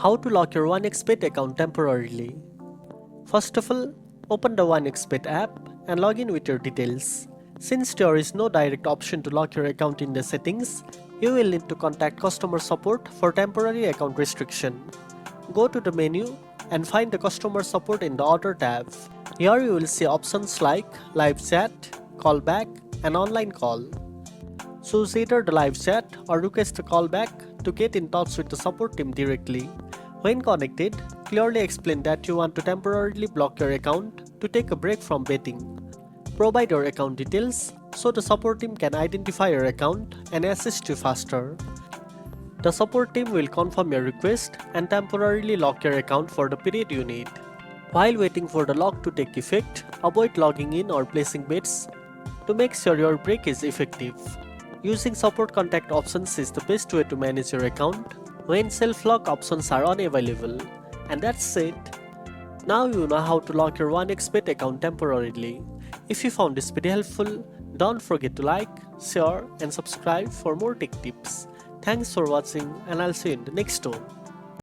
How to lock your 1xBet account temporarily. First of all, open the 1xBet app and log in with your details. Since there is no direct option to lock your account in the settings, you will need to contact customer support for temporary account restriction. Go to the menu and find the customer support in the Other tab. Here you will see options like live chat, callback, and online call. Choose either the live chat or request a callback to get in touch with the support team directly. When connected, clearly explain that you want to temporarily block your account to take a break from betting. Provide your account details so the support team can identify your account and assist you faster. The support team will confirm your request and temporarily lock your account for the period you need. While waiting for the lock to take effect, avoid logging in or placing bets to make sure your break is effective. Using support contact options is the best way to manage your account when self-lock options are unavailable. And that's it. Now you know how to lock your 1xBet account temporarily. If you found this video helpful, don't forget to like, share and subscribe for more tech tips. Thanks for watching and I'll see you in the next one.